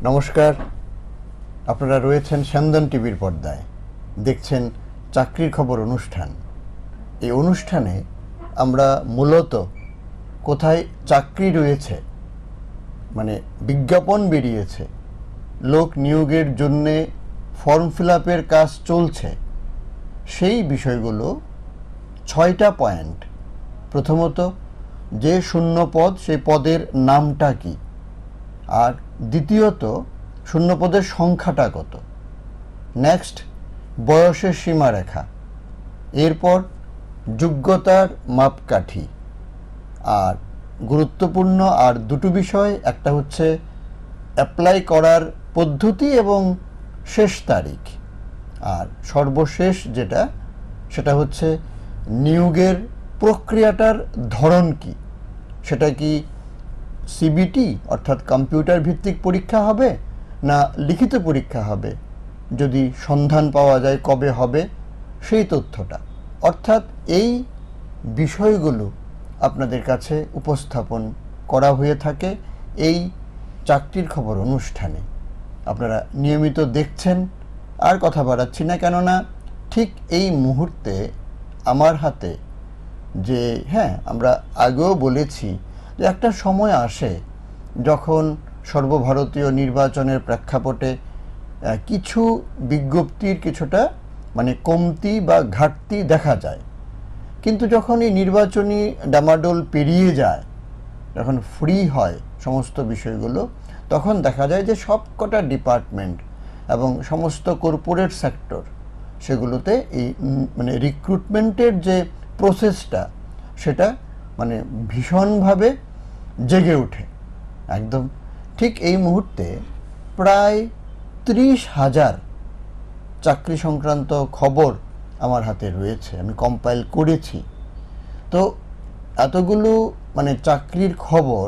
নমস্কার, আপনারা রয়েছেন স্যান্দন টিভির পর্দায়, দেখছেন চাকরির খবর অনুষ্ঠান। এই অনুষ্ঠানে আমরা মূলত কোথায় চাকরি রয়েছে, মানে বিজ্ঞাপন বেরিয়েছে, লোক নিয়োগের জন্যে ফর্ম ফিল আপের কাজ চলছে, সেই বিষয়গুলো 6টা পয়েন্ট। প্রথমত, যে শূন্য পদ সেই পদের নামটা কি, আর দ্বিতীয়ত শূন্য পদের সংখ্যাটা কত, নেক্সট বয়সের সীমারেখা, এরপর যোগ্যতার মাপকাঠি, আর গুরুত্বপূর্ণ আর দুটো বিষয়, একটা হচ্ছে অ্যাপ্লাই করার পদ্ধতি এবং শেষ তারিখ, আর সর্বশেষ যেটা সেটা হচ্ছে নিয়োগের প্রক্রিয়াটার ধরন কি, সেটা কি সিবিটি অর্থাৎ কম্পিউটার ভিত্তিক পরীক্ষা হবে না লিখিত পরীক্ষা হবে, যদি সন্ধান পাওয়া যায় কবে হবে সেই তথ্যটা, অর্থাৎ এই বিষয়গুলো আপনাদের কাছে উপস্থাপন করা হয়ে থাকে এই চাকরির খবর অনুষ্ঠানে। আপনারা নিয়মিত দেখছেন, আর কথা বাড়াচ্ছি না, কেননা ঠিক এই মুহূর্তে আমার হাতে যে, আমরা আগেও বলেছি যে একটা সময় আসে যখন সর্বভারতীয় নির্বাচনের প্রেক্ষাপটে কিছু বিজ্ঞপ্তির কিছুটা কমতি বা ঘাটতি দেখা যায়, কিন্তু যখন এই নির্বাচনী ডামাডোল পেরিয়ে যায়, যখন ফ্রি হয় সমস্ত বিষয়গুলো, তখন দেখা যায় যে সবকটা ডিপার্টমেন্ট এবং সমস্ত কর্পোরেট সেক্টর সেগুলোতে এই রিক্রুটমেন্টের যে প্রসেসটা সেটা ভীষণভাবে জেগে ওঠে। একদম ঠিক এই মুহূর্তে প্রায় 30,000 চাকরি সংক্রান্ত খবর আমার হাতে রয়েছে, আমি কম্পাইল করেছি। তো এতগুলো চাকরির খবর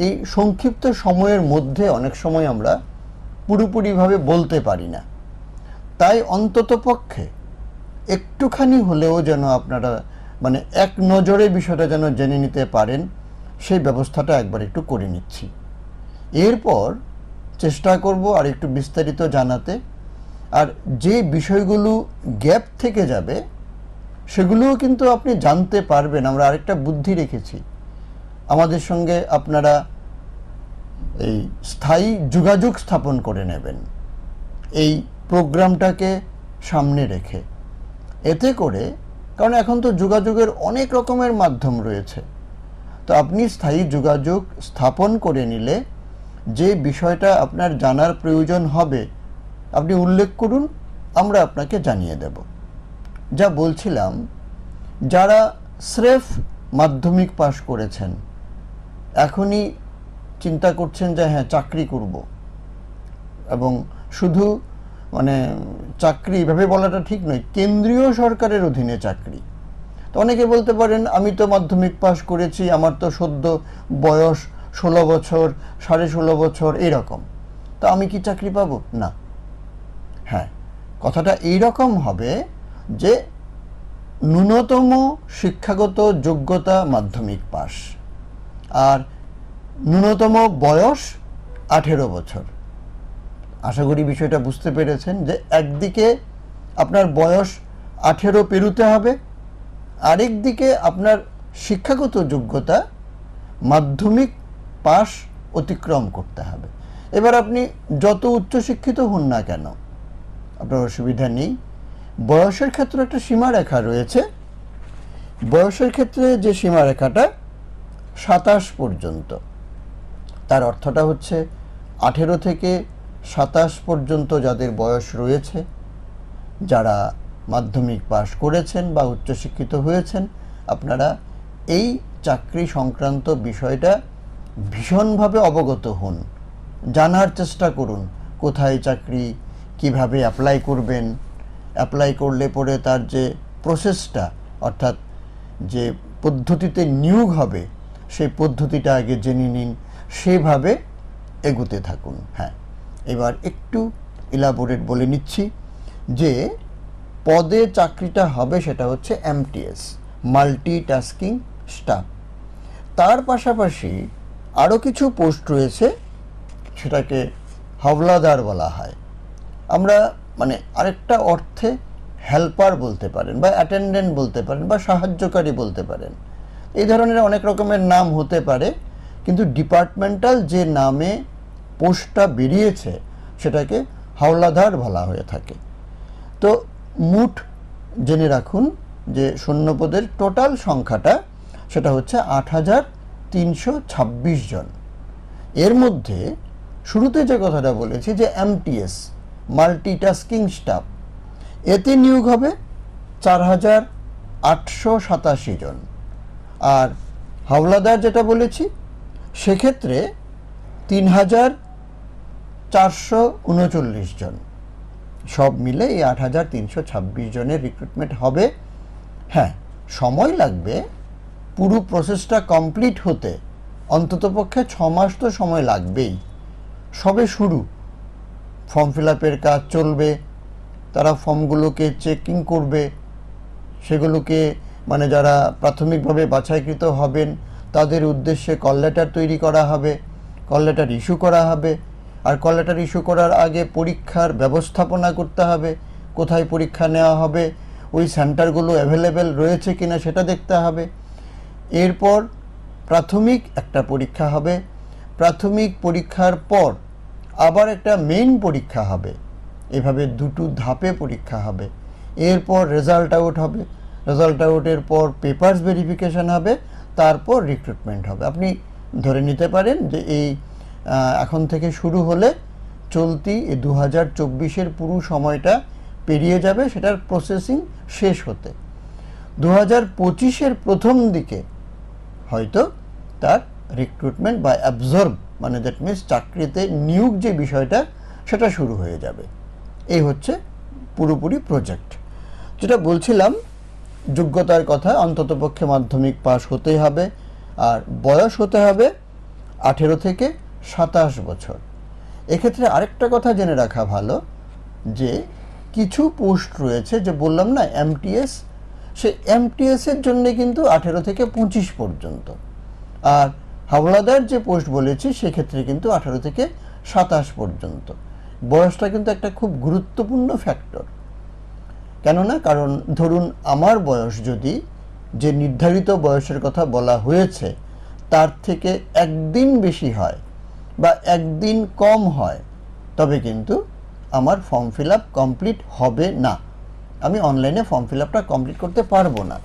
এই সংক্ষিপ্ত সময়ের মধ্যে অনেক সময় আমরা পুরোপুরিভাবে বলতে পারি না, তাই অন্ততপক্ষে একটুখানি হলেও যেন আপনারা এক নজরে বিষয়টা যেন জেনে নিতে পারেন, সেই ব্যবস্থাটা একবার একটু করে নিচ্ছি। এরপর চেষ্টা করব আর একটু বিস্তারিত জানাতে, আর যে বিষয়গুলো গ্যাপ থেকে যাবে সেগুলোও কিন্তু আপনি জানতে পারবেন। আমরা আরেকটা বুদ্ধি রেখেছি, আমাদের সঙ্গে আপনারা এই স্থায়ী যোগাযোগ স্থাপন করে নেবেন এই প্রোগ্রামটাকে সামনে রেখে, এতে করে, কারণ এখন তো যোগাযোগের অনেক রকমের মাধ্যম রয়েছে, তো আপনি স্থায়ী যোগাযোগ স্থাপন করে নিলে যে বিষয়টা আপনার জানার প্রয়োজন হবে আপনি উল্লেখ করুন, আমরা আপনাকে জানিয়ে দেব। যা বলছিলাম, যারা স্রেফ মাধ্যমিক পাশ করেছেন, এখনই চিন্তা করছেন যে চাকরি করব, এবং শুধু চাকরি এভাবে বলাটা ঠিক নয়, কেন্দ্রীয় সরকারের অধীনে চাকরি। তো অনেকে বলতে পারেন, আমি তো মাধ্যমিক পাশ করেছি, আমার তো সদ্য বয়স 16 বছর, 16.5 বছর এরকম, তো আমি কি চাকরি পাবো না? কথাটা এইরকম হবে যে ন্যূনতম শিক্ষাগত যোগ্যতা মাধ্যমিক পাস, আর ন্যূনতম বয়স 18 বছর। আশা করি বিষয়টা বুঝতে পেরেছেন যে একদিকে আপনার বয়স 18 পেরোতে হবে, আরেক দিকে আপনার শিক্ষাগত যোগ্যতা মাধ্যমিক পাস অতিক্রম করতে হবে। এবার আপনি যত উচ্চশিক্ষিত হন না কেন, আপনার অসুবিধা নেই। বয়সের ক্ষেত্রে একটা সীমারেখা রয়েছে, বয়সের ক্ষেত্রে যে সীমারেখাটা 27 পর্যন্ত, তার অর্থটা হচ্ছে 18 থেকে 27 পর্যন্ত যাদের বয়স রয়েছে, যারা মাধ্যমিক পাশ করেছেন বা উচ্চশিক্ষিত হয়েছেন, আপনারা এই চাকরি সংক্রান্ত বিষয়টা ভীষণভাবে অবগত হন, জানার চেষ্টা করুন কোথায় চাকরি, কিভাবে অ্যাপ্লাই করবেন, অ্যাপ্লাই করলে পরে তার যে প্রসেসটা অর্থাৎ যে পদ্ধতিতে নিয়োগ হবে সেই পদ্ধতিটা আগে জেনে নিন, সেভাবে এগোতে থাকুন। এবার একটু ইলাবোরেট বলে নিচ্ছি যে পদে চাকরিটা হবে সেটা হচ্ছে MTS, মাল্টিটাস্কিং স্টাফ। তার পাশাপাশি আরও কিছু পোস্ট রয়েছে, সেটাকে হাওলাদার বলা হয়। আমরা মানে আরেকটা অর্থে হেল্পার বলতে পারেন, বা অ্যাটেন্ডেন্ট বলতে পারেন, বা সাহায্যকারী বলতে পারেন। এই ধরনের অনেক রকমের নাম হতে পারে, কিন্তু ডিপার্টমেন্টাল যে নামে পোস্টটা বেরিয়েছে সেটাকে হাওলাদার বলা হয়ে থাকে। তো মোট জেনে রাখুন যে শূন্যপদের টোটাল সংখ্যাটা সেটা হচ্ছে ৮,৩২৬ জন। এর মধ্যে শুরুতে যে কথাটা বলেছি যে এমটিএস, মাল্টিটাস্কিং স্টাফ, এতে নিয়োগ হবে ৪,৮৮৭ জন। আর হাওলাদার যেটা বলেছি সেক্ষেত্রে ৩,৪৩৯ জন। সব মিলে এই ৮,৩২৬ জনের রিক্রুটমেন্ট হবে। হ্যাঁ, সময় লাগবে, পুরো প্রসেসটা কমপ্লিট হতে অন্ততপক্ষে ৬ মাস তো সময় লাগবেই। সবে শুরু, ফর্ম ফিল আপের কাজ চলবে, তারা ফর্মগুলোকে চেকিং করবে, সেগুলোকে মানে যারা প্রাথমিকভাবে বাছাইকৃত হবেন তাদের উদ্দেশ্যে কল লেটার তৈরি করা হবে, কল লেটার ইস্যু করা হবে। আর কল লেটার ইস্যু করার আগে পরীক্ষার ব্যবস্থাপনা করতে হবে, কোথায় পরীক্ষা নেওয়া হবে, ওই সেন্টারগুলো অ্যাভেলেবেল রয়েছে কিনা সেটা দেখতে হবে। এরপর প্রাথমিক একটা পরীক্ষা হবে, প্রাথমিক পরীক্ষার পর আবার একটা মেইন পরীক্ষা হবে, এভাবে দুটো ধাপে পরীক্ষা হবে। এরপর রেজাল্ট আউট হবে, রেজাল্ট আউটের পর পেপারস ভেরিফিকেশান হবে, তারপর রিক্রুটমেন্ট হবে। আপনি ধরে নিতে পারেন যে এই এখন থেকে শুরু হলে চলতি 2024-এর পুরো সময়টা পেরিয়ে যাবে সেটার প্রসেসিং শেষ হতে। 2025-এর প্রথম দিকে হয়তো তার রিক্রুটমেন্ট বা অ্যাবজর্ব, মানে দ্যাট মিনস চাকরিতে নিয়োগ যে বিষয়টা সেটা শুরু হয়ে যাবে। এই হচ্ছে পুরোপুরি প্রজেক্ট। যেটা বলছিলাম যোগ্যতার কথা, অন্ততপক্ষে মাধ্যমিক পাস হতেই হবে, আর বয়স হতে হবে 18 থেকে 27 বছর। এক্ষেত্রে আরেকটা কথা জেনে রাখা ভালো যে কিছু পোস্ট রয়েছে, যে বললাম না এমটিএস, সে এমটিএসের জন্যে কিন্তু 18 থেকে 25 পর্যন্ত। আর হাওলাদার যে পোস্ট বলেছি সেক্ষেত্রে কিন্তু 18 থেকে 27 পর্যন্ত। বয়সটা কিন্তু একটা খুব গুরুত্বপূর্ণ ফ্যাক্টর। কেননা কারণ ধরুন আমার বয়স যদি যে নির্ধারিত বয়সের কথা বলা হয়েছে তার থেকে একদিন বেশি হয় বা একদিন কম হয়, তবে কিন্তু আমার ফর্ম ফিল আপ কমপ্লিট হবে না, আমি অনলাইনে ফর্ম ফিল আপটা কমপ্লিট করতে পারবো না।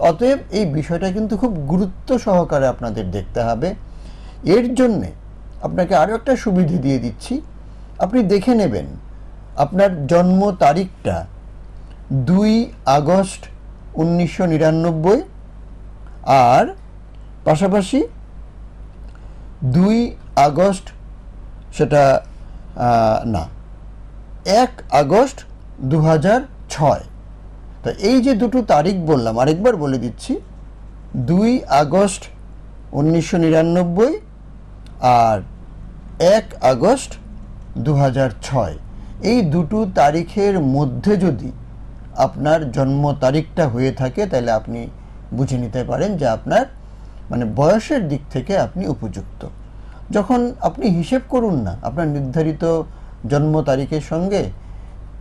অতএব এই বিষয়টা কিন্তু খুব গুরুত্ব সহকারে আপনাদের দেখতে হবে। এর জন্যে আপনাকে আরও একটা সুবিধে দিয়ে দিচ্ছি, আপনি দেখে নেবেন আপনার জন্ম তারিখটা 2 আগস্ট 1999, আর পাশাপাশি 2 আগস্ট সেটা না 1 আগস্ট 2006। তো এই যে দুটো তারিখ বললাম আরেকবার বলে দিচ্ছি, 2 আগস্ট 1999 আর 1 আগস্ট 2006। এই দুটো তারিখের মধ্যে যদি আপনার জন্ম তারিখটা হয়ে থাকে তাহলে আপনি বুঝে নিতে পারেন যে আপনার মানে বয়সের দিক থেকে আপনি উপযুক্ত। যখন আপনি হিসেব করুন না আপনার নির্ধারিত জন্ম তারিখের সঙ্গে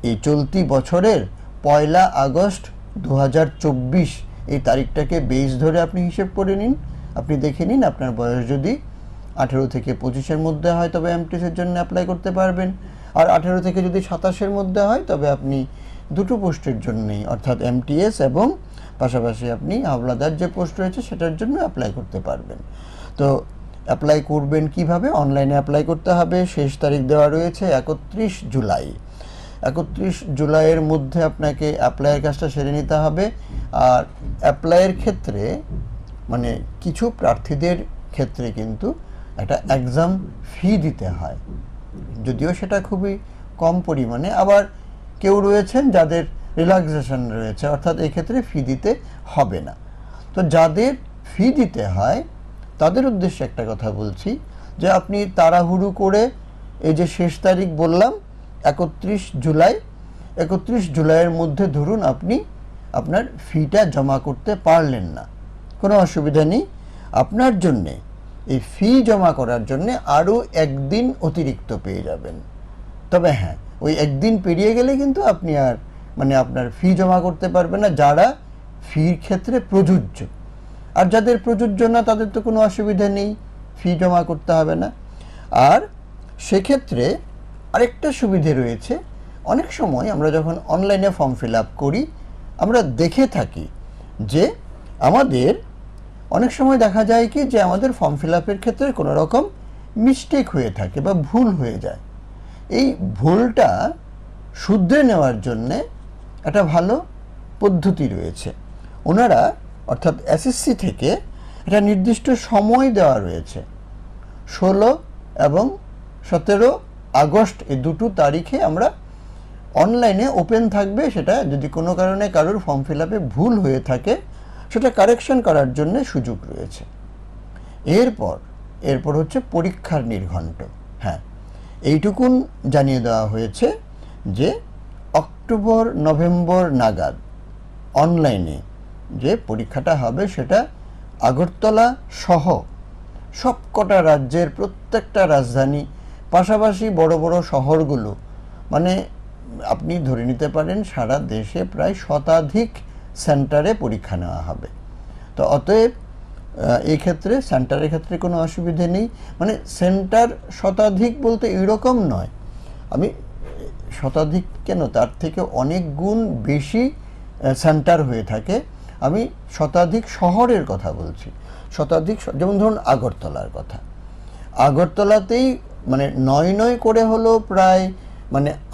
এই চলতি বছরের 1 আগস্ট 2024 এই তারিখটাকে বেস ধরে আপনি হিসেব করে নিন, আপনি দেখে নিন আপনার বয়স যদি 18 থেকে 25-এর মধ্যে হয় তবে এমটিএসের জন্য অ্যাপ্লাই করতে পারবেন, আর 18 থেকে যদি 27-এর মধ্যে হয় তবে আপনি দুটো পোস্টের জন্যই অর্থাৎ এমটিএস এবং পাশাপাশি আপনি হাওলাদার যে পোস্ট রয়েছে সেটার জন্য অ্যাপ্লাই করতে পারবেন। তো অ্যাপ্লাই করবেন কিভাবে? অনলাইনে অ্যাপ্লাই করতে হবে। শেষ তারিখ দেওয়া রয়েছে 31 জুলাই। 31 জুলাইয়ের মধ্যে আপনাকে অ্যাপ্লাইয়ের কাজটা সেরে নিতে হবে। আর অ্যাপ্লাইয়ের ক্ষেত্রে মানে কিছু প্রার্থীদের ক্ষেত্রে কিন্তু একটা এক্সাম ফি দিতে হয়, যদিও সেটা খুবই কম পরিমাণে। আবার কেউ রয়েছেন যাদের রিল্যাক্সেশন রয়েছে, অর্থাৎ এই ক্ষেত্রে ফি দিতে হবে না। তো যাদের ফি দিতে হয় তাদের উদ্দেশ্যে একটা কথা বলছি যে আপনি তাড়াহুড়ো করে এই যে শেষ তারিখ বললাম 31 জুলাই, 31 জুলাইয়ের মধ্যে ধরুন আপনি আপনার ফিটা জমা করতে পারলেন না, কোনো অসুবিধা নেই। আপনার জন্যে এই ফি জমা করার জন্য আরও একদিন অতিরিক্ত পেয়ে যাবেন। তবে হ্যাঁ, ওই একদিন পেরিয়ে গেলে কিন্তু আপনি আর আপনার ফি জমা করতে পারবেন না, যারা ফির ক্ষেত্রে প্রযোজ্য। আর যাদের প্রযোজ্য না তাদের তো কোনো অসুবিধা নেই, ফি জমা করতে হবে না। আর সেক্ষেত্রে আরেকটা সুবিধে রয়েছে, অনেক সময় আমরা যখন অনলাইনে ফর্ম ফিল আপ করি আমরা দেখে থাকি যে আমাদের অনেক সময় দেখা যায় কি যে আমাদের ফর্ম ফিল আপের ক্ষেত্রে কোনো রকম মিস্টেক হয়ে থাকে বা ভুল হয়ে যায়। এই ভুলটা শুধরে নেওয়ার জন্যে একটা ভালো পদ্ধতি রয়েছে। ওনারা অর্থাৎ এসএসসি থেকে একটা নির্দিষ্ট সময় দেওয়া রয়েছে, 16 এবং 17 আগস্ট এই দুটো তারিখে আমরা অনলাইনে ওপেন থাকবে। সেটা যদি কোনো কারণে কারোর ফর্ম ফিল আপে ভুল হয়ে থাকে সেটা কারেকশন করার জন্য সুযোগ রয়েছে। এরপর হচ্ছে পরীক্ষার নির্ঘণ্ট। হ্যাঁ, এইটুকুন জানিয়ে দেওয়া হয়েছে যে অক্টোবর নভেম্বর নাগাদ অনলাইনে যে পরীক্ষাটা হবে সেটা আগরতলা সহ সবকটা রাজ্যের প্রত্যেকটা রাজধানী, পাশাপাশি বড় বড় শহরগুলো, আপনি ধরে নিতে পারেন সারা দেশে প্রায় শতাধিক সেন্টারে পরীক্ষা নেওয়া হবে। তো অতএব এই ক্ষেত্রে সেন্টারের ক্ষেত্রে কোনো অসুবিধে নেই। সেন্টার শতাধিক বলতে এরকম নয়, আমি শতাধিক কেন, তার থেকে অনেক গুণ বেশি সেন্টার হয়ে থাকে। আমি শতাধিক শহরের কথা বলছি, শতাধিক, যেমন ধরুন আগরতলার কথা, আগরতলাতেই 9 করে হলো প্রায়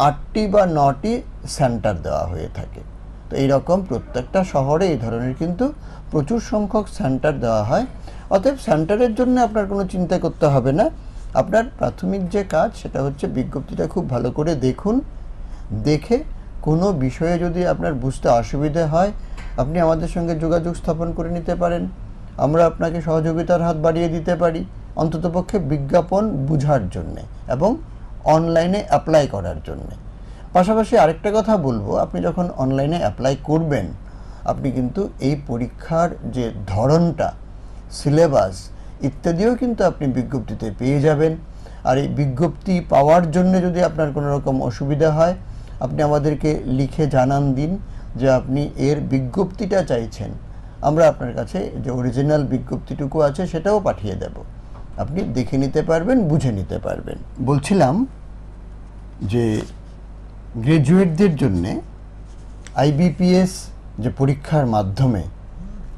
8টি বা 9টি সেন্টার দেওয়া হয়ে থাকে। তো এইরকম প্রত্যেকটা শহরে এই ধরনের কিন্তু প্রচুর সংখ্যক সেন্টার দেওয়া হয়। অতএব সেন্টারের জন্য আপনার কোনো চিন্তা করতে হবে না। আপনার প্রাথমিক যে কাজ সেটা হচ্ছে বিজ্ঞপ্তিটা খুব ভালো করে দেখুন, দেখে কোনো বিষয়ে যদি আপনার বুঝতে অসুবিধে হয় আপনি আমাদের সঙ্গে যোগাযোগ স্থাপন করে নিতে পারেন। আমরা আপনাকে সহযোগিতার হাত বাড়িয়ে দিতে পারি, অন্ততপক্ষে বিজ্ঞাপন বুঝার জন্যে এবং অনলাইনে অ্যাপ্লাই করার জন্যে। পাশাপাশি আরেকটা কথা বলবো, আপনি যখন অনলাইনে অ্যাপ্লাই করবেন আপনি কিন্তু এই পরীক্ষার যে ধরনটা, সিলেবাস ইত্যাদিও কিন্তু আপনি বিজ্ঞপ্তিতে পেয়ে যাবেন। আর এই বিজ্ঞপ্তি পাওয়ার জন্য যদি আপনার কোনো রকম অসুবিধা হয় আপনি আমাদেরকে লিখে জানান দিন যে আপনি এর বিজ্ঞপ্তিটা চাইছেন। আমরা আপনার কাছে যে অরিজিনাল বিজ্ঞপ্তিটুকু আছে সেটাও পাঠিয়ে দেব, আপনি দেখে নিতে পারবেন, বুঝে নিতে পারবেন। বলছিলাম যে গ্র্যাজুয়েটদের জন্যে আইবিপিএস যে পরীক্ষার মাধ্যমে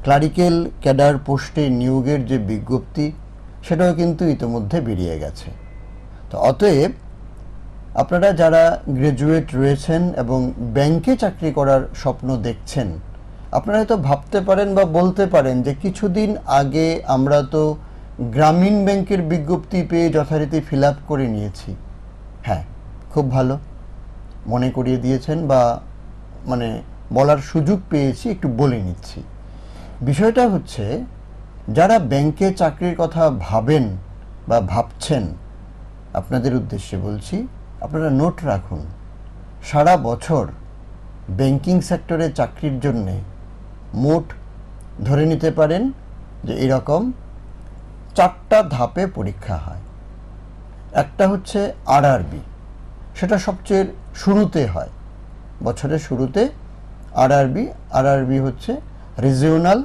ক্লারিক্যাল ক্যাডার পোস্টে নিয়োগের যে বিজ্ঞপ্তি সেটাও কিন্তু ইতিমধ্যে বেরিয়ে গেছে। তো অতএব আপনারা যারা গ্র্যাজুয়েট রয়েছেন এবং ব্যাংকে চাকরি করার স্বপ্ন দেখছেন, আপনারা হয়তো ভাবতে পারেন বা বলতে পারেন যে কিছুদিন আগে আমরা তো গ্রামীণ ব্যাংকের বিজ্ঞপ্তি পেয়ে যথারীতি ফিল আপ করে নিয়েছি। হ্যাঁ, খুব ভালো মনে করিয়ে দিয়েছেন বা বলার সুযোগ পেয়েছি, একটু বলে নিচ্ছি। বিষয়টা হচ্ছে যারা ব্যাংকে চাকরির কথা ভাবেন বা ভাবছেন, আপনাদের উদ্দেশ্যে বলছি, আপনারা নোট রাখুন, সারা বছর ব্যাংকিং সেক্টরে চাকরির জন্যে মোট ধরে নিতে পারেন যে এরকম 4টা ধাপে পরীক্ষা হয়। একটা হচ্ছে আরআরবি, সেটা সবচেয়ে শুরুতে হয়, বছরের শুরুতে আরআরবি হচ্ছে রিজিওনাল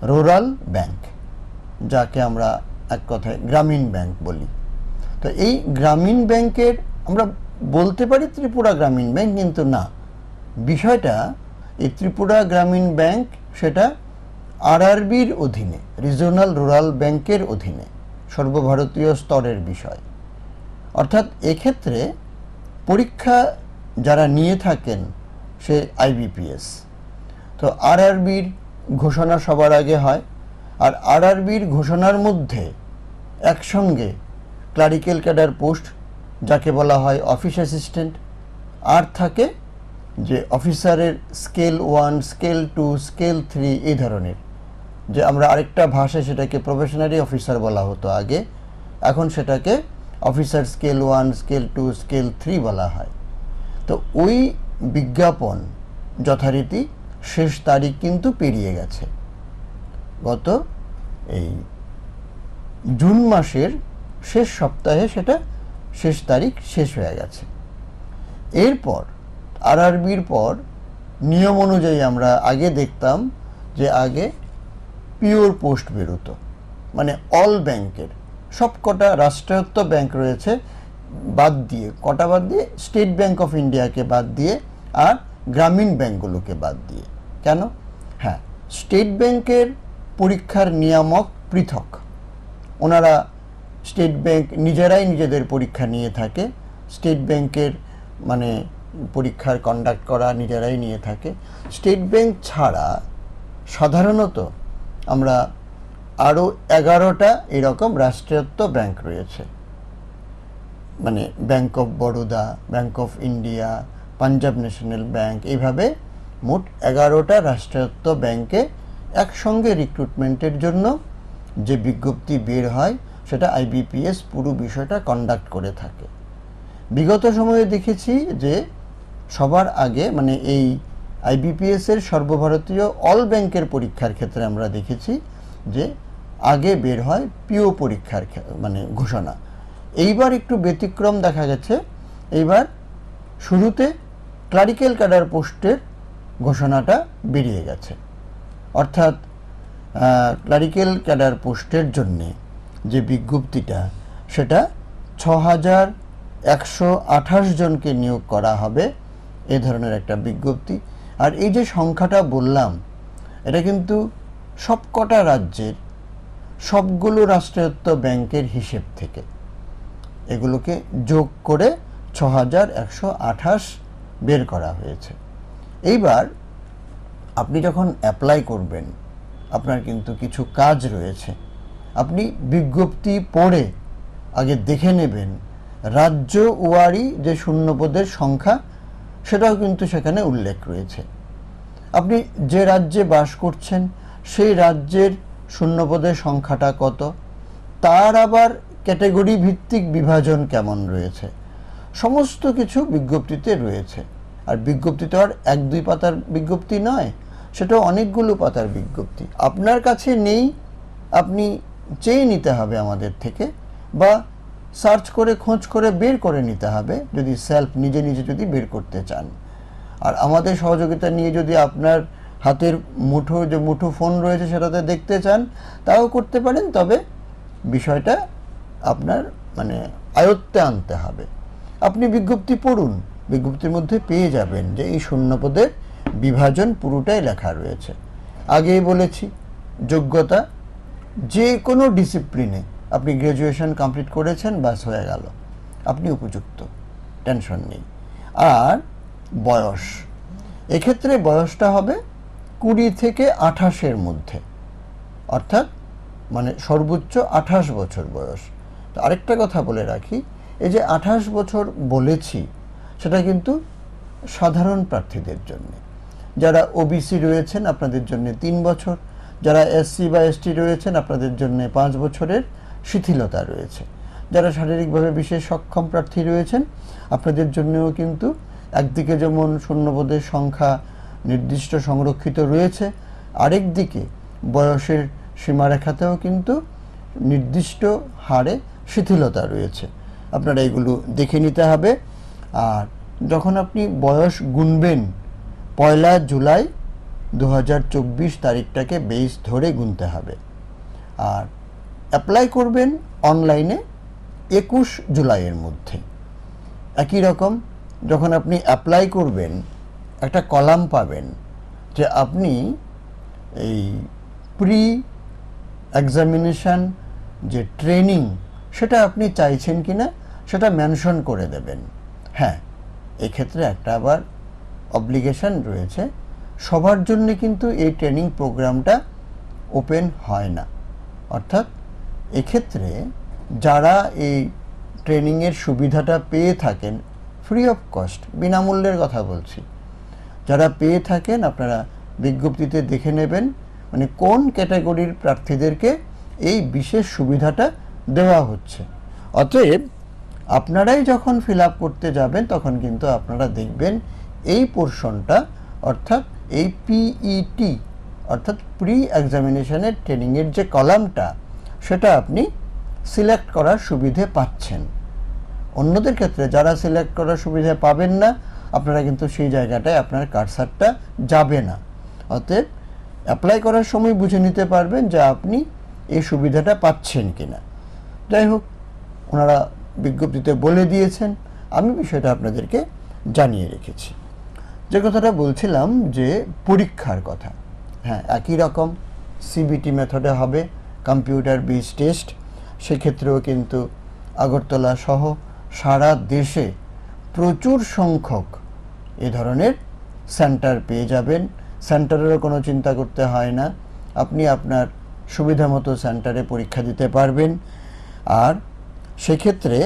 রুরাল ব্যাংক, যাকে আমরা এক কথায় গ্রামীণ ব্যাংক বলি। তো এই গ্রামীণ ব্যাংকের আমরা বলতে পারি ত্রিপুরা গ্রামীণ ব্যাংক, কিন্তু না, বিষয়টা এই ত্রিপুরা গ্রামীণ ব্যাংক সেটা আরআরবির অধীনে, রিজিওনাল রুরাল ব্যাংকের অধীনে, সর্বভারতীয় স্তরের বিষয়। অর্থাৎ এক্ষেত্রে পরীক্ষা যারা নিয়ে থাকেন সে আইবিপিএস। তো আরআরবির ঘোষণা সবার আগে হয়, আর আরআরবির ঘোষণার মধ্যে একসঙ্গে ক্লারিক্যাল ক্যাডার পোস্ট, যাকে বলা হয় অফিস অ্যাসিস্ট্যান্ট, আর থাকে যে অফিসারের স্কেল 1, স্কেল 2, স্কেল 3 এই ধরনের, যে আমরা আরেকটা ভাষায় সেটাকে প্রফেশনারি অফিসার বলা হতো আগে, এখন সেটাকে অফিসার স্কেল 1, স্কেল 2, স্কেল 3 বলা হয়। তো ওই বিজ্ঞাপন যথারীতি শেষ তারিখ কিন্তু পেরিয়ে গেছে, গত এই জুন মাসের শেষ সপ্তাহে সেটা শেষ তারিখ শেষ হয়ে গেছে। এরপর আরআরবির পর নিয়ম অনুযায়ী আমরা আগে দেখতাম যে আগে পিওর পোস্ট বেরোতো, মানে অল ব্যাংকের সব কটা রাষ্ট্রায়ত্ত ব্যাংক রয়েছে বাদ দিয়ে, কটা বাদ দিয়ে, স্টেট ব্যাংক অফ ইন্ডিয়াকে বাদ দিয়ে আর গ্রামীণ ব্যাংকগুলোকে বাদ দিয়ে। কেন? হ্যাঁ, স্টেট ব্যাংকের পরীক্ষার নিয়ামক পৃথক, ওনারা স্টেট ব্যাংক নিজেরাই নিজেদের পরীক্ষা নিয়ে থাকে, স্টেট ব্যাংকের মানে পরীক্ষার কন্ডাক্ট করা নিজেরাই নিয়ে থাকে। স্টেট ব্যাংক ছাড়া সাধারণত আমরা আরও 11টা এরকম রাষ্ট্রায়ত্ত ব্যাংক রয়েছে, মানে bank of Baroda, bank of India, Punjab national bank, এইভাবে মোট 11টা রাষ্ট্রায়ত্ত ব্যাংকে একসঙ্গে রিক্রুটমেন্টের জন্য যে বিজ্ঞপ্তি বের হয় সেটা আইবিপিএস পুরো বিষয়টা কন্ডাক্ট করে থাকে। বিগত সময়ে দেখেছি যে সবার আগে মানে এই আইবিপিএসের সর্বভারতীয় অল ব্যাংকের পরীক্ষার ক্ষেত্রে আমরা দেখেছি যে আগে বের হয় পিও পরীক্ষার মানে ঘোষণা। এইবার একটু ব্যতিক্রম দেখা গেছে, এইবার শুরুতে ক্লারিক্যাল ক্যাডার পোস্টের ঘোষণাটা বেরিয়ে গেছে, অর্থাৎ ক্লারিক্যাল ক্যাডার পোস্টের জন্যে যে বিজ্ঞপ্তিটা সেটা 6128 জনকে নিয়োগ করা হবে, এ ধরনের একটা বিজ্ঞপ্তি। আর এই যে সংখ্যাটা বললাম এটা কিন্তু সবকটা রাজ্যের সবগুলো রাষ্ট্রায়ত্ত ব্যাংকের হিসেব থেকে এগুলোকে যোগ করে 6128 বের করা হয়েছে। এইবার আপনি যখন অ্যাপ্লাই করবেন আপনার কিন্তু কিছু কাজ রয়েছে। আপনি বিজ্ঞপ্তি পড়ে আগে দেখে নেবেন রাজ্য ওয়ারি যে শূন্যপদের সংখ্যা সেটাও কিন্তু সেখানে উল্লেখ রয়েছে। আপনি যে রাজ্যে বাস করছেন সেই রাজ্যের শূন্যপদের সংখ্যাটা কত, তার আবার ক্যাটাগরি ভিত্তিক বিভাজন কেমন রয়েছে, সমস্ত কিছু বিজ্ঞপ্তিতে রয়েছে। আর বিজ্ঞপ্তি তো আর 1-2 পাতার বিজ্ঞপ্তি নয়, সেটা অনেকগুলো পাতার বিজ্ঞপ্তি। আপনার কাছে নেই, আপনি চেয়ে নিতে হবে আমাদের থেকে, বা সার্চ করে খোঁজ করে বের করে নিতে হবে যদি সেলফ নিজে নিজে যদি বের করতে চান। আর আমাদের সহযোগিতা নিয়ে যদি আপনার হাতের মুঠো ফোন রয়েছে সেটাতে দেখতে চান তাও করতে পারেন, তবে বিষয়টা আপনার মানে আয়ত্তে আনতে হবে। আপনি বিজ্ঞপ্তি পড়ুন, বিজ্ঞপ্তির মধ্যে পেয়ে যাবেন যে এই শূন্যপদের বিভাজন পুরোটাই লেখা রয়েছে। আগেই বলেছি যোগ্যতা, যে কোনো ডিসিপ্লিনে আপনি গ্র্যাজুয়েশন কমপ্লিট করেছেন বাস হয়ে গেল, আপনি উপযুক্ত, টেনশন নেই। আর বয়স, এক্ষেত্রে বয়সটা হবে 20 থেকে 28-এর মধ্যে, অর্থাৎ মানে সর্বোচ্চ 28 বছর বয়স। তো আরেকটা কথা বলে রাখি, এই যে 28 বছর বলেছি সেটা কিন্তু সাধারণ প্রার্থীদের জন্য। যারা ওবিসি রয়েছেন আপনাদের জন্য 3 বছর, যারা এসসি বা এসটি রয়েছেন আপনাদের জন্য 5 বছরের শিথিলতা রয়েছে, যারা শারীরিকভাবে বিশেষ সক্ষম প্রার্থী রয়েছেন আপনাদের জন্যও কিন্তু একদিকে যেমন শূন্যপদের সংখ্যা নির্দিষ্ট সংরক্ষিত রয়েছে, আরেক দিকে বয়সের সীমারেখাতেও কিন্তু নির্দিষ্ট হারে শিথিলতা রয়েছে। আপনারা এগুলো দেখে নিতে হবে। আর যখন আপনি বয়স গুনবেন 1 জুলাই 2024 তারিখটাকে বেস ধরে গুনতে হবে। আর অ্যাপ্লাই করবেন অনলাইনে 21 জুলাইয়ের মধ্যে। একই রকম যখন আপনি অ্যাপ্লাই করবেন একটা কলাম পাবেন যে আপনি এই প্রি এক্সামিনেশন যে ট্রেনিং সেটা আপনি চাইছেন কিনা সেটা মেনশন করে দেবেন। হ্যাঁ, এক্ষেত্রে একটা আবার অব্লিগেশন রয়েছে, সবার জন্য কিন্তু এই ট্রেনিং প্রোগ্রামটা ওপেন হয় না। অর্থাৎ এক্ষেত্রে যারা এই ট্রেনিংয়ের সুবিধাটা পেয়ে থাকেন ফ্রি অফ কস্ট, বিনামূল্যের কথা বলছি, যারা পেয়ে থাকেন আপনারা বিজ্ঞপ্তিতে দেখে নেবেন মানে কোন ক্যাটাগরির প্রার্থীদেরকে এই বিশেষ সুবিধাটা দেওয়া হচ্ছে। অতএব আপনারাই যখন ফিল আপ করতে যাবেন তখন কিন্তু আপনারা দেখবেন এই পোর্শনটা, অর্থাৎ এই পিইটি অর্থাৎ প্রি এক্সামিনেশনের ট্রেনিংয়ের যে কলামটা সেটা আপনি সিলেক্ট করার সুবিধে পাচ্ছেন। অন্যদের ক্ষেত্রে যারা সিলেক্ট করার সুবিধা পাবেন না, আপনারা কিন্তু সেই জায়গাটায় আপনার কারসারটা যাবে না। অতএব অ্যাপ্লাই করার সময় বুঝে নিতে পারবেন যে আপনি এই সুবিধাটা পাচ্ছেন কিনা। যাই হোক, ওনারা বিজ্ঞপ্তিতে বলে দিয়েছেন, আমি বিষয়টা আপনাদেরকে জানিয়ে রেখেছি। যে কথাটা বলছিলাম যে পরীক্ষার কথা, হ্যাঁ, একই রকম সিবিটি মেথডে হবে, কম্পিউটার বেস টেস্ট। সেক্ষেত্রেও কিন্তু আগরতলা সহ সারা দেশে প্রচুর সংখ্যক এ ধরনের সেন্টার পেয়ে যাবেন। সেন্টারেরও কোনো চিন্তা করতে হয় না, আপনি আপনার সুবিধা মতো সেন্টারে পরীক্ষা দিতে পারবেন। আর সেক্ষেত্রে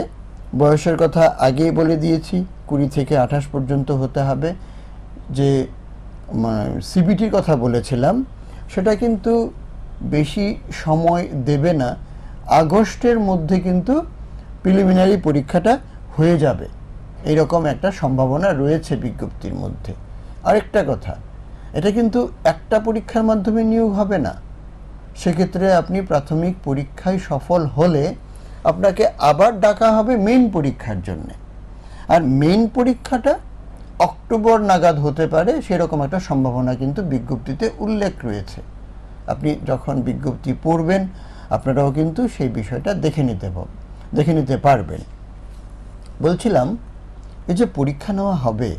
বয়সের কথা আগেই বলে দিয়েছি, 20 থেকে 28 পর্যন্ত হতে হবে। যে সিবিটির কথা বলেছিলাম সেটা কিন্তু বেশি সময় দেবে না, আগস্টের মধ্যে কিন্তু প্রিলিমিনারি পরীক্ষাটা হয়ে যাবে, এইরকম একটা সম্ভাবনা রয়েছে বিজ্ঞপ্তির মধ্যে। আরেকটা কথা, এটা কিন্তু একটা পরীক্ষার মাধ্যমে নিয়োগ হবে না। সেক্ষেত্রে আপনি প্রাথমিক পরীক্ষায় সফল হলে আপনাকে আবার ডাকা হবে মেইন পরীক্ষার জন্যে। আর মেইন পরীক্ষাটা অক্টোবর নাগাদ হতে পারে, সেরকম একটা সম্ভাবনা কিন্তু বিজ্ঞপ্তিতে উল্লেখ রয়েছে। আপনি যখন বিজ্ঞপ্তি পড়বেন আপনারাও কিন্তু সেই বিষয়টা দেখে নিতে পারবেন। বলছিলাম, এই যে পরীক্ষা নেওয়া হবে,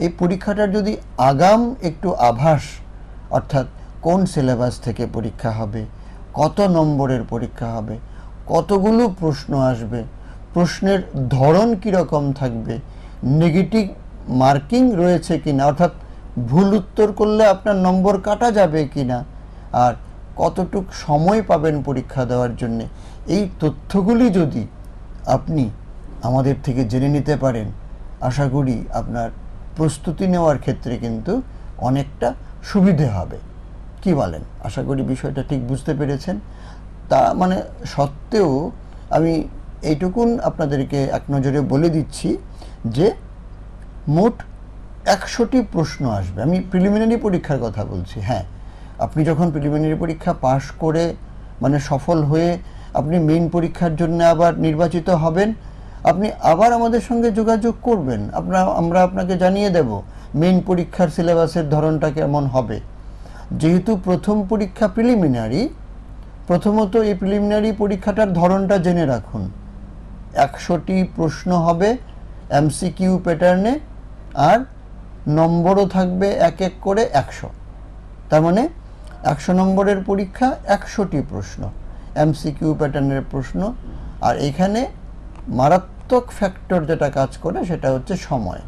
এই পরীক্ষাটার যদি আগাম একটু আভাস, অর্থাৎ কোন সিলেবাস থেকে পরীক্ষা হবে, কত নম্বরের পরীক্ষা হবে, কতগুলো প্রশ্ন আসবে, প্রশ্নের ধরন কীরকম থাকবে, নেগেটিভ মার্কিং রয়েছে কিনা, অর্থাৎ ভুল উত্তর করলে আপনার নম্বর কাটা যাবে কিনা, আর কতটুক সময় পাবেন পরীক্ষা দেওয়ার জন্যে, এই তথ্যগুলি যদি আপনি আমাদের থেকে জেনে নিতে পারেন, আশা করি আপনার প্রস্তুতি নেওয়ার ক্ষেত্রে কিন্তু অনেকটা সুবিধে হবে। কি বলেন? আশা করি বিষয়টা ঠিক বুঝতে পেরেছেন। তা মানে সত্ত্বেও আমি এইটুকুন আপনাদেরকে এক নজরে বলে দিচ্ছি যে মোট 100টি প্রশ্ন আসবে। আমি প্রিলিমিনারি পরীক্ষার কথা বলছি। হ্যাঁ, আপনি যখন প্রিলিমিনারি পরীক্ষা পাশ করে মানে সফল হয়ে আপনি মেইন পরীক্ষার জন্য আবার নির্বাচিত হবেন, আপনি আবার আমাদের সঙ্গে যোগাযোগ করবেন, আমরা আপনাকে জানিয়ে দেব মেইন পরীক্ষার সিলেবাসের ধরনটা কেমন হবে। যেহেতু প্রথম পরীক্ষা প্রিলিমিনারি, প্রথমত এই প্রিলিমিনারি পরীক্ষাটার ধরনটা জেনে রাখুন। 100টি প্রশ্ন হবে এমসিকিউ প্যাটার্নে, আর নম্বরও থাকবে এক এক করে 100। তার মানে 100 নম্বরের পরীক্ষা, 100টি প্রশ্ন এমসিকিউ প্যাটার্নের প্রশ্ন। আর এখানে মারাত্মক ফ্যাক্টর যেটা কাজ করে সেটা হচ্ছে সময়,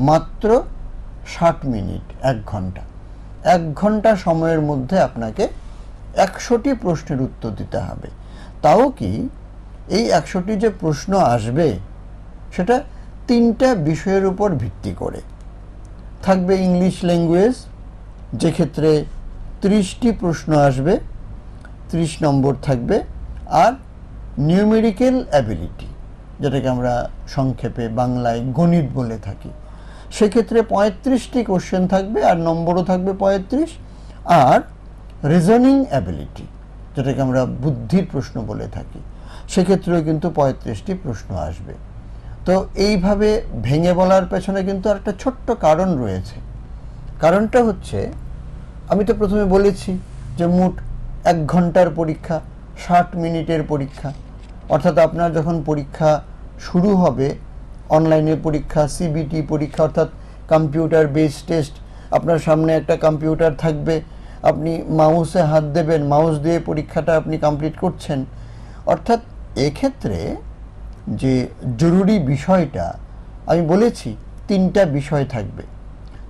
মাত্র 60 মিনিট, 1 ঘন্টা। 1 ঘন্টা সময়ের মধ্যে আপনাকে 100টি প্রশ্নের উত্তর দিতে হবে। তাও কি এই 100টি যে প্রশ্ন আসবে সেটা 3টা বিষয়ের উপর ভিত্তি করে থাকবে। ইংলিশ ল্যাঙ্গুয়েজ, যে ক্ষেত্রে 30টি প্রশ্ন আসবে, 30 নম্বর থাকবে। আর নিউমেরিক্যাল অ্যাবিলিটি, যেটাকে আমরা সংক্ষেপে বাংলায় গণিত বলে থাকি, সেক্ষেত্রে 35টি কোশ্চেন থাকবে আর নম্বরও থাকবে 35। আর রিজনিং অ্যাবিলিটি, যেটাকে আমরা বুদ্ধির প্রশ্ন বলে থাকি, সেক্ষেত্রেও কিন্তু 35টি প্রশ্ন আসবে। তো এইভাবে ভেঙে বলার পেছনে কিন্তু একটা ছোট্ট কারণ রয়েছে। কারণটা হচ্ছে, আমি তো প্রথমে বলেছি যে মোট 1 ঘন্টার পরীক্ষা, 60 মিনিটের পরীক্ষা। অর্থাৎ আপনার যখন পরীক্ষা শুরু হবে, অনলাইনে পরীক্ষা, সিবিটি পরীক্ষা, অর্থাৎ কম্পিউটার বেস টেস্ট, আপনার সামনে একটা কম্পিউটার থাকবে, আপনি মাউসে হাত দেবেন, মাউস দিয়ে পরীক্ষাটা আপনি কমপ্লিট করছেন। অর্থাৎ এক্ষেত্রে যে জরুরি বিষয়টা আমি বলেছি, 3টা বিষয় থাকবে।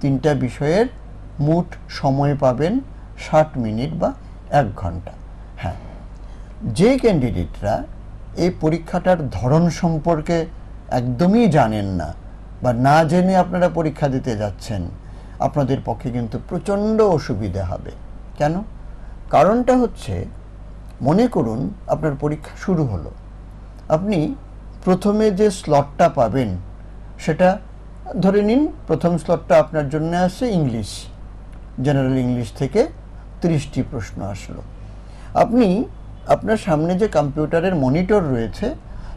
3টা বিষয়ের মোট সময় পাবেন 60 মিনিট বা 1 ঘন্টা। হ্যাঁ, যে ক্যান্ডিডেটরা এই পরীক্ষাটার ধরন সম্পর্কে একদমই জানেন না বা না জেনে আপনারা পরীক্ষা দিতে যাচ্ছেন, আপনাদের পক্ষে কিন্তু প্রচণ্ড অসুবিধা হবে। কেন? কারণটা হচ্ছে, মনে করুন আপনার পরীক্ষা শুরু হলো, আপনি প্রথমে যে স্লটটা পাবেন সেটা ধরে নিন প্রথম স্লটটা আপনার জন্য আসে ইংলিশ, জেনারেল ইংলিশ থেকে 30টি প্রশ্ন আসলো। আপনি আপনার সামনে যে কম্পিউটারের মনিটর রয়েছে,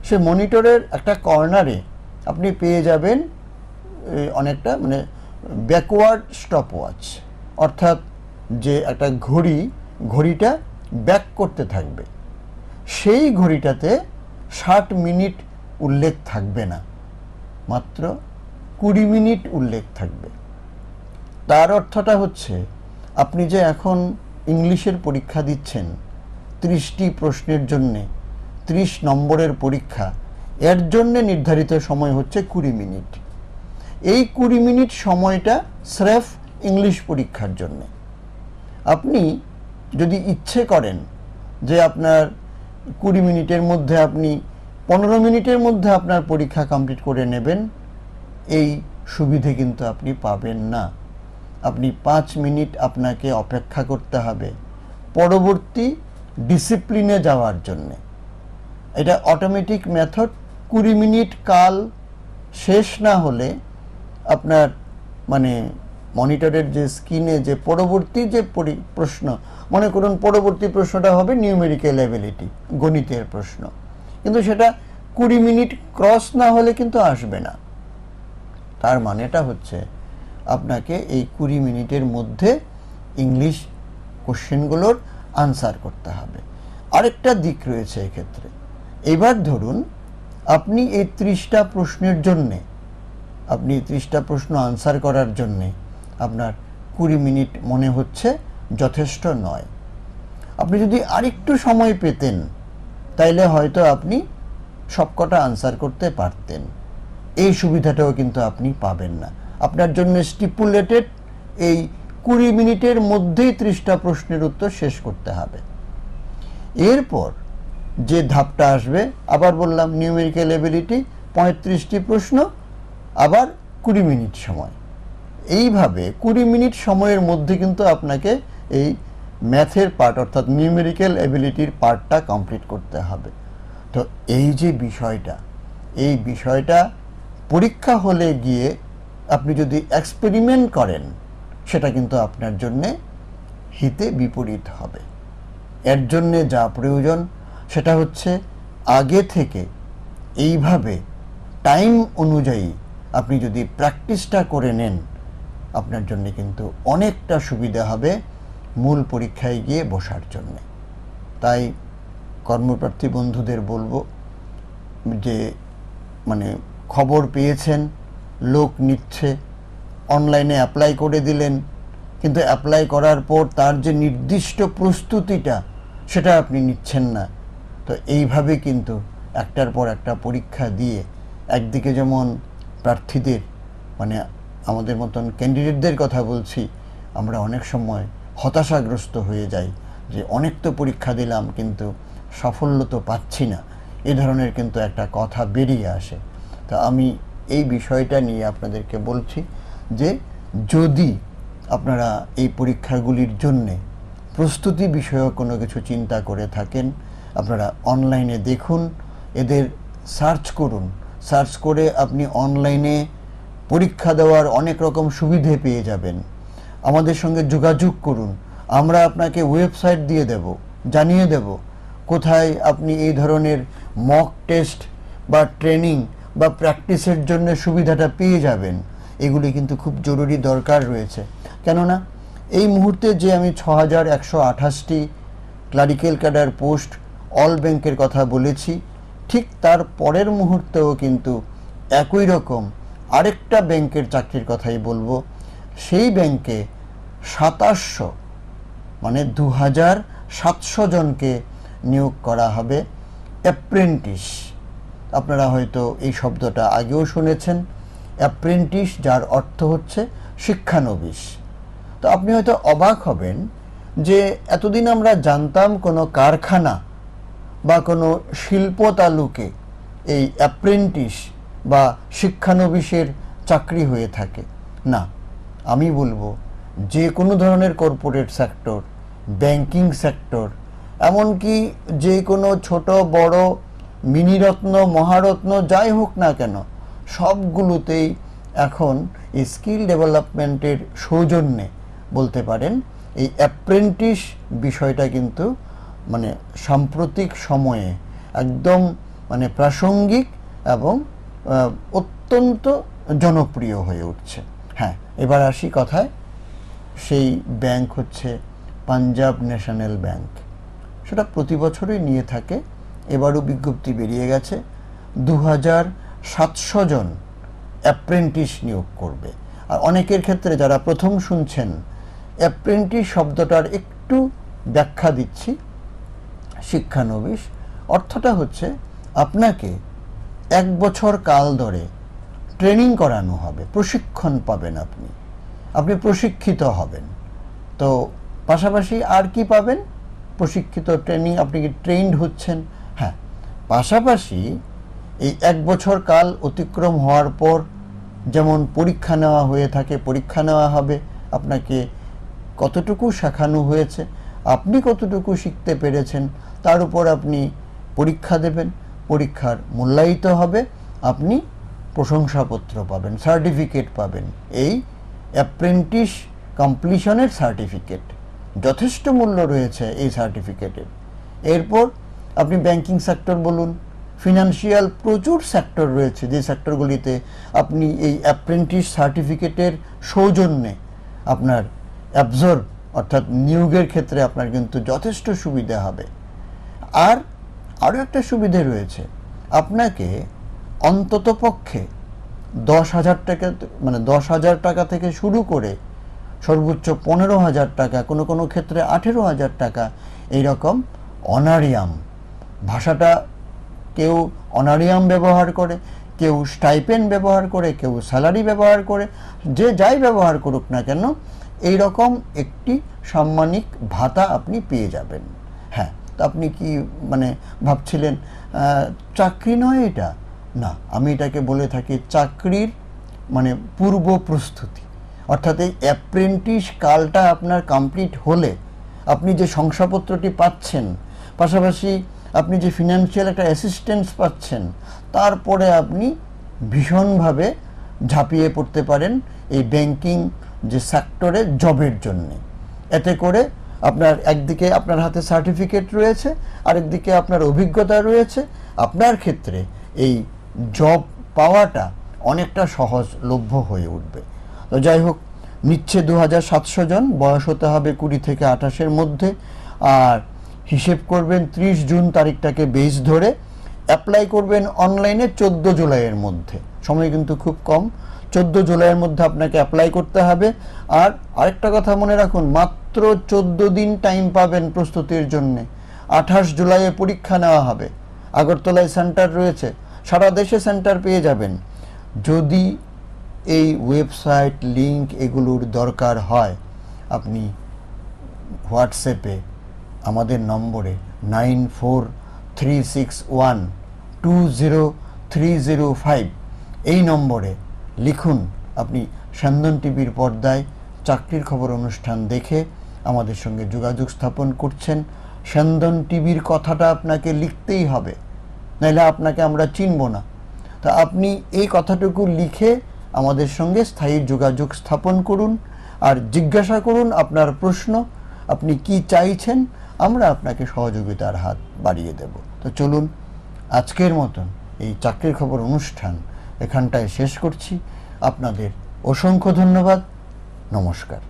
সে মনিটরের একটা কর্নারে আপনি পেয়ে যাবেন অনেকটা মানে ব্যাকওয়ার্ড স্টপওয়াচ, অর্থাৎ যে একটা ঘড়িটা ব্যাক করতে থাকবে। সেই ঘড়িটাতে 60 মিনিট উল্লেখ থাকবে না, মাত্র 20 মিনিট উল্লেখ থাকবে। তার অর্থটা হচ্ছে আপনি যে এখন ইংলিশের পরীক্ষা দিচ্ছেন 30টি প্রশ্নের জন্যে, 30 নম্বরের পরীক্ষা, এর জন্যে নির্ধারিত সময় হচ্ছে 20 মিনিট। এই 20 মিনিট সময়টা স্রেফ ইংলিশ পরীক্ষার জন্যে। আপনি যদি ইচ্ছে করেন যে আপনার 20 মিনিটের মধ্যে আপনি 15 মিনিটের মধ্যে আপনার পরীক্ষা কমপ্লিট করে নেবেন, এই সুবিধে কিন্তু আপনি পাবেন না। আপনি 5 মিনিট আপনাকে অপেক্ষা করতে হবে পরবর্তী ডিসিপ্লিনে যাওয়ার জন্যে। এটা অটোমেটিক মেথড। 20 মিনিট কাল শেষ না হলে আপনার মানে মনিটরের যে স্ক্রিনে যে পরবর্তী যে প্রশ্ন, মনে করুন পরবর্তী প্রশ্নটা হবে নিউমেরিক্যাল এবিলিটি, গণিতের প্রশ্ন, কিন্তু সেটা 20 মিনিট ক্রস না হলে কিন্তু আসবে না। তার মানেটা হচ্ছে আপনাকে এই 20 মিনিটের মধ্যে ইংলিশ কোশ্চেনগুলোর আনসার করতে হবে। আরেকটা দিক রয়েছে এক্ষেত্রে। এবার ধরুন আপনি এই 30টা প্রশ্নের জন্যে, আপনি 30টা প্রশ্ন আনসার করার জন্যে আপনার 20 মিনিট মনে হচ্ছে যথেষ্ট নয়। আপনি যদি আরেকটু সময় পেতেন তাইলে হয়তো আপনি সবকটা আনসার করতে পারতেন। এই সুবিধাটাও কিন্তু আপনি পাবেন না। আপনার জন্য স্টিপুলেটেড এই 20 মিনিটের মধ্যেই 30টা প্রশ্নের উত্তর শেষ করতে হবে। এরপর যে ধাপটা আসবে, আবার বললাম নিউমেরিক্যাল এবিলিটি, 35টি প্রশ্ন, আবার 20 মিনিট সময়। এইভাবে 20 মিনিট সময়ের মধ্যে কিন্তু আপনাকে এই ম্যাথের পার্ট অর্থাৎ নিউমেরিক্যাল এবিলিটির পার্টটা কমপ্লিট করতে হবে। তো এই যে বিষয়টা, এই বিষয়টা পরীক্ষা হলে গিয়ে আপনি যদি এক্সপেরিমেন্ট করেন সেটা কিন্তু আপনার জন্যে হিতে বিপরীত হবে। এর জন্যে যা প্রয়োজন সেটা হচ্ছে আগে থেকে এইভাবে টাইম অনুযায়ী আপনি যদি প্র্যাকটিসটা করে নেন, আপনার জন্য কিন্তু অনেকটা সুবিধা হবে মূল পরীক্ষায় গিয়ে বসার জন্যে। তাই কর্মপ্রার্থী বন্ধুদের বলবো যে মানে খবর পেয়েছেন লোক নিচ্ছে, অনলাইনে অ্যাপ্লাই করে দিলেন, কিন্তু অ্যাপ্লাই করার পর তার যে নির্দিষ্ট প্রস্তুতিটা সেটা আপনি নিচ্ছেন না। তো এইভাবে কিন্তু একটার পর একটা পরীক্ষা দিয়ে একদিকে যেমন প্রার্থীদের মানে আমাদের মতন ক্যান্ডিডেটদের কথা বলছি, আমরা অনেক সময় হতাশাগ্রস্ত হয়ে যাই যে অনেক তো পরীক্ষা দিলাম কিন্তু সাফল্য তো পাচ্ছি না, এ ধরনের কিন্তু একটা কথা বেরিয়ে আসে। তা আমি এই বিষয়টা নিয়ে আপনাদেরকে বলছি যে যদি আপনারা এই পরীক্ষাগুলির জন্যে প্রস্তুতি বিষয়ক কোনো কিছু চিন্তা করে থাকেন, আপনারা অনলাইনে দেখুন, এদের সার্চ করুন, সার্চ করে আপনি অনলাইনে পরীক্ষা দেওয়ার অনেক রকম সুবিধে পেয়ে যাবেন। আমাদের সঙ্গে যোগাযোগ করুন, আমরা আপনাকে ওয়েবসাইট দিয়ে দেব, জানিয়ে দেব কোথায় আপনি এই ধরনের মক টেস্ট বা ট্রেনিং বা প্র্যাকটিসের জন্য সুবিধাটা পেয়ে যাবেন। এগুলি কিন্তু খুব জরুরি দরকার রয়েছে। কেননা এই মুহূর্তে যে আমি 6128টি ক্লারিক্যাল ক্যাডার পোস্ট অল ব্যাংকের কথা বলেছি, ঠিক তার পরের মুহূর্তেও কিন্তু একই রকম আরেকটা ব্যাংকের চাকরির কথাই বলবো। সেই ব্যাংকে 2700 মানে 2700 জনকে নিয়োগ করা হবে অ্যাপ্রেন্টিস। আপনারা হয়তো এই শব্দটা আগেও শুনেছেন, অ্যাপ্রেন্টিস, যার অর্থ হচ্ছে শিক্ষানবিশ। তো আপনি হয়তো অবাক হবেন যে এতদিন আমরা জানতাম কোনো কারখানা বা কোনো শিল্প তালুকে এই অ্যাপ্রেন্টিস বা শিক্ষানবিশের চাকরি হয়ে থাকে। না, আমি বলবো যে কোনো ধরনের কর্পোরেট সেক্টর, ব্যাংকিং সেক্টর, এমনকি যে কোনো ছোট বড় মিনিরত্ন মহারত্ন যাই হোক না কেন, সবগুলোতেই এখন স্কিল ডেভেলপমেন্টের সৌজন্যে বলতে পারেন এই অ্যাপ্রেন্টিস বিষয়টা কিন্তু মানে সাম্প্রতিক সময়ে একদম মানে প্রাসঙ্গিক এবং অত্যন্ত জনপ্রিয় হয়ে উঠছে। হ্যাঁ, এবার আসি কথায়। সেই ব্যাংক হচ্ছে পাঞ্জাব ন্যাশনাল ব্যাংক। সেটা প্রতি বছরই নিয়ে থাকে। এবারও বিজ্ঞপ্তি বেরিয়ে গেছে, 2700 জন অ্যাপ্রেন্টিস নিয়োগ করবে। আর অনেকের ক্ষেত্রে যারা প্রথম শুনছেন, অ্যাপ্রেন্টিস শব্দটার একটু ব্যাখ্যা দিচ্ছি। শিক্ষানবিশ অর্থটা হচ্ছে আপনাকে 1 বছর কাল ধরে ট্রেনিং করানো হবে, প্রশিক্ষণ পাবেন, আপনি প্রশিক্ষিত হবেন। তো পাশাপাশি আর কি পাবেন? প্রশিক্ষিত, ট্রেনিং, আপনি কি ট্রেন্ড হচ্ছেন। হ্যাঁ, পাশাপাশি এই 1 বছর কাল অতিক্রম হওয়ার পর যেমন পরীক্ষা নেওয়া হয়ে থাকে, পরীক্ষা নেওয়া হবে, আপনাকে কতটুকু শেখানো হয়েছে, আপনি কতটুকু শিখতে পেরেছেন, তার উপর আপনি পরীক্ষা দেবেন, পরীক্ষার মূল্যায়িত হবে, আপনি প্রশংসাপত্র পাবেন, সার্টিফিকেট পাবেন। এই অ্যাপ্রেন্টিস কমপ্লিশনের সার্টিফিকেট, যথেষ্ট মূল্য রয়েছে এই সার্টিফিকেটের। এরপর আপনি ব্যাংকিং সেক্টর বলুন, ফিনান্সিয়াল প্রচুর সেক্টর রয়েছে, যে সেক্টরগুলিতে আপনি এই অ্যাপ্রেন্টিস সার্টিফিকেটের সৌজন্যে আপনার অ্যাবজর্ব অর্থাৎ নিয়োগের ক্ষেত্রে আপনার কিন্তু যথেষ্ট সুবিধা হবে। আর আরও একটা সুবিধে রয়েছে, আপনাকে অন্ততপক্ষে 10,000 টাকা, মানে 10,000 টাকা থেকে শুরু করে সর্বোচ্চ 15,000 টাকা, কোনো কোনো ক্ষেত্রে 18,000 টাকা, এইরকম অনারিয়াম, ভাষাটা কেউ অনারিয়াম ব্যবহার করে, কেউ স্টাইপেন্ড ব্যবহার করে, কেউ স্যালারি ব্যবহার করে, যে যাই ব্যবহার করুক না কেন, এই রকম একটি সাম্মানিক ভাতা আপনি পেয়ে যাবেন। হ্যাঁ, তো আপনি কি মানে ভাবছিলেন চাকরি নয় এটা? না, আমি এটাকে বলে থাকি চাকরির মানে পূর্ব প্রস্তুতি। অর্থাৎ এই অ্যাপ্রেন্টিস কালটা আপনার কমপ্লিট হলে আপনি যে শংসাপত্রটি পাচ্ছেন, পাশাপাশি আপনি যে ফিনান্সিয়াল একটা অ্যাসিস্ট্যান্স পাচ্ছেন, তারপরে আপনি ভীষণভাবে ঝাঁপিয়ে পড়তে পারেন এই ব্যাংকিং যে সেক্টরে জবের জন্যে। এতে করে আপনার একদিকে আপনার হাতে সার্টিফিকেট রয়েছে, আরেকদিকে আপনার অভিজ্ঞতা রয়েছে, আপনার ক্ষেত্রে এই জব পাওয়াটা অনেকটা সহজলভ্য হয়ে উঠবে। তো যাই হোক, নিচ্ছে 2700 জন, বয়স হতে হবে 20 থেকে 28-এর মধ্যে, আর হিসেব করবেন 30 জুন তারিখটাকে বেস ধরে, অ্যাপ্লাই করবেন অনলাইনে 14 জুলাইয়ের মধ্যে। সময় কিন্তু খুব কম, 14 জুলাইয়ের মধ্যে আপনাকে অ্যাপ্লাই করতে হবে। আর আরেকটা কথা মনে রাখুন, মাত্র 14 দিন টাইম পাবেন প্রস্তুতির জন্যে। 28 জুলাইয়ে পরীক্ষা নেওয়া হবে, আগরতলায় সেন্টার রয়েছে, সারা দেশে সেন্টার পেয়ে যাবেন। যদি এই ওয়েবসাইট লিংক এগুলোর দরকার হয়, আপনি হোয়াটসঅ্যাপে আমাদের নম্বরে 9436120305 এই নম্বরে লিখুন। আপনি স্যন্দন টিভির পর্দায় চাকরির খবর অনুষ্ঠান দেখে আমাদের সঙ্গে যোগাযোগ স্থাপন করছেন। স্যন্দন টিভির কথাটা আপনাকে লিখতেই হবে, নাহলে আপনাকে আমরা চিনব না। তা আপনি এই কথাটুকু লিখে আমাদের সঙ্গে স্থায়ী যোগাযোগ স্থাপন করুন, আর জিজ্ঞাসা করুন আপনার প্রশ্ন, আপনি কি চাইছেন, আমরা আপনাকে সহযোগিতার হাত বাড়িয়ে দেব। তো চলুন, আজকের মতন এই চাকরির খবর অনুষ্ঠান এখানটায় শেষ করছি। আপনাদের অসংখ্য ধন্যবাদ। নমস্কার।